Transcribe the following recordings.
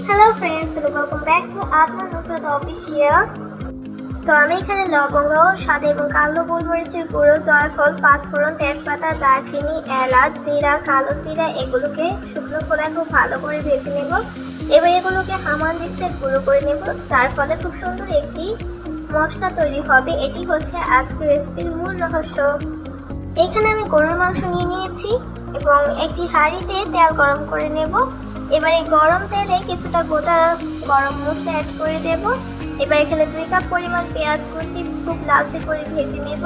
Hello friends, welcome back to Adnan Nusrat official. তো আমি এখানে লবঙ্গ, সাদা এবং কালো গোলমরিচের গুঁড়ো, জয়ফল, পাঁচফোড়ন, তেজপাতা, দারচিনি, এলাচ, জিরা, কালো জিরা এগুলোকে শুকনো খোলায় খুব ভালো করে ভেজে নেব। এবার এগুলোকে হামান দিস্তে গুঁড়ো করে নেব, যার ফলে খুব সুন্দর একটি মশলা তৈরি হবে। এটি হচ্ছে আজকের রেসিপির মূল রহস্য। এখানে আমি গরুর মাংস নিয়ে নিয়েছি এবং একটি হাঁড়িতে তেল গরম করে নেব। এবার এই গরম তেলে কিছুটা গোটা গরম মশলা অ্যাড করে দেব। এবার এখানে 2 কাপ পরিমাণ পেঁয়াজ কুচি খুব লালচে করে ভেজে নেব।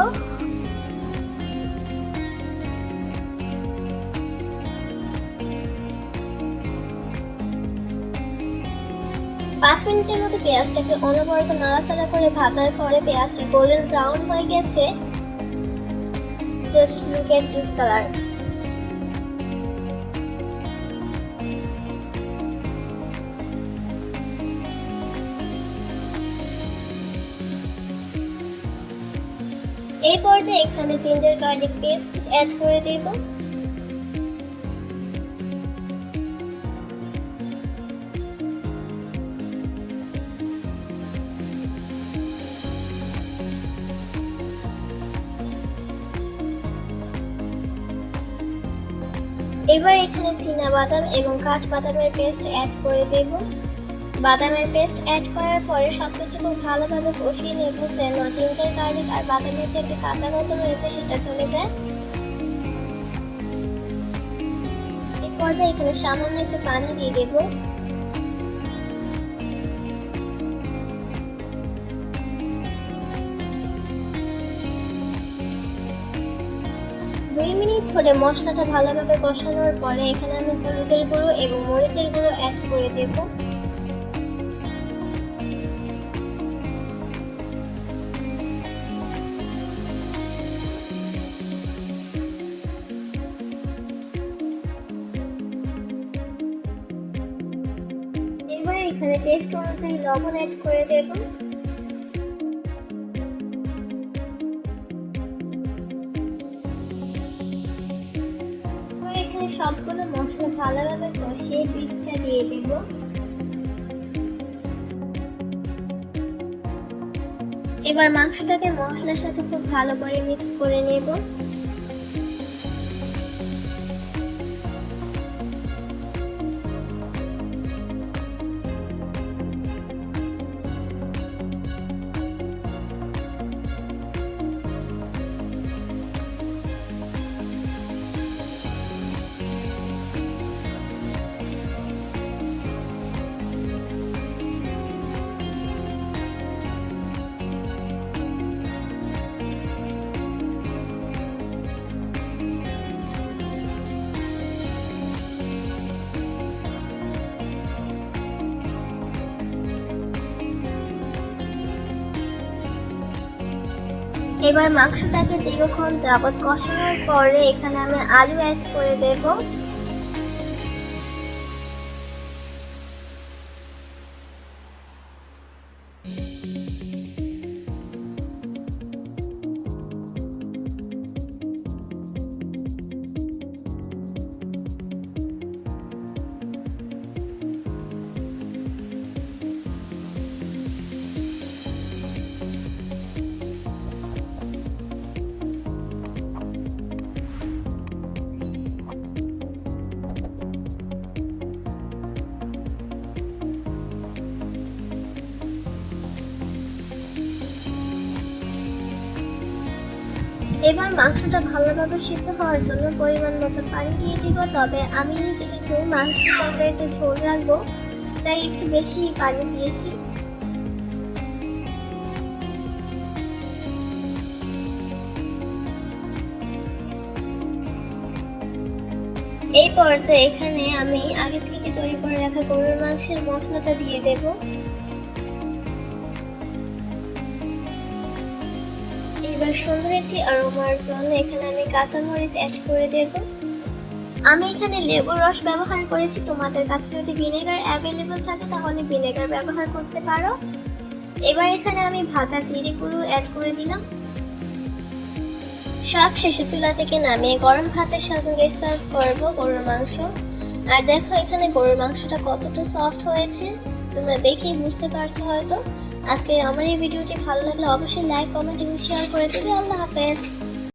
পাঁচ মিনিটের মতো পেঁয়াজটাকে অনবরত নাড়াচাড়া করে ভাজার পরে পেঁয়াজটা গোল্ডেন ব্রাউন হয়ে গেছে। Just look at this colour. এই পর্যায়ে এখানে জিঞ্জার গার্লিক পেস্ট অ্যাড করে দেব। এবার এখানে চীনাবাদাম এবং কাঠবাদামের পেস্ট অ্যাড করে দেব। বাদামের পেস্ট অ্যাড করার পরে সবকিছু খুব ভালোভাবে কষিয়ে নেব, যেন জিঞ্জার গার্লিক আর বাদামের যে একটা কাঁচা গন্ধ রয়েছে সেটা চলে যায়। এই পর্যায়ে এখানে সামান্য একটু পানি দিয়ে দেব। দুই মিনিট ধরে মশলাটা ভালোভাবে কষানোর পরে এখানে আমি হলুদের গুঁড়ো এবং মরিচের গুঁড়ো অ্যাড করে দেব। এবার এখানে টেস্ট অনুযায়ী লবণ অ্যাড করে দেব। এখানে সবগুলো মশলা ভালোভাবে কষিয়ে বিফটা দিয়ে দেব। এবার মাংসটাকে মশলার সাথে খুব ভালো করে মিক্স করে নেব। এবার মাংসটাকে দীর্ঘক্ষণ যাবত কষানোর পরে এখানে আমি আলু অ্যাড করে দেব। এবার মাংসটা ভালোভাবে সিদ্ধ হওয়ার জন্য পরিমাণ মতো পানি দিয়ে দিব। তবে আমি যেহেতু মাংস তরকারিতে ঝোল রাখবো তাই একটু বেশি পানি দিয়েছি। এই পর্যায়ে এখানে আমি আগে থেকে তৈরি করে রাখা গরুর মাংসের মশলাটা দিয়ে দেব। এবার সুন্দর একটি অ্যারোমার জন্য এখানে আমি কাঁচামরিচ অ্যাড করে দেব। আমি এখানে লেবুর রস ব্যবহার করেছি, তোমাদের কাছে যদি ভিনেগার অ্যাভেলেবল থাকে তাহলে ভিনেগার ব্যবহার করতে পারো। এবার এখানে আমি ভাজা জিরে গুঁড়ো অ্যাড করে দিলাম। সব শেষে চুলা থেকে নামিয়ে গরম ভাতের সঙ্গে সার্ভ করব গরুর মাংস। আর দেখো এখানে গরুর মাংসটা কতটা সফট হয়েছে, তোমরা দেখেই বুঝতে পারছো হয়তো। আজকে আমার এই ভিডিওটি ভালো লাগলে অবশ্যই লাইক, কমেন্ট এবং শেয়ার করে দেবে। আল্লাহ হাফেজ।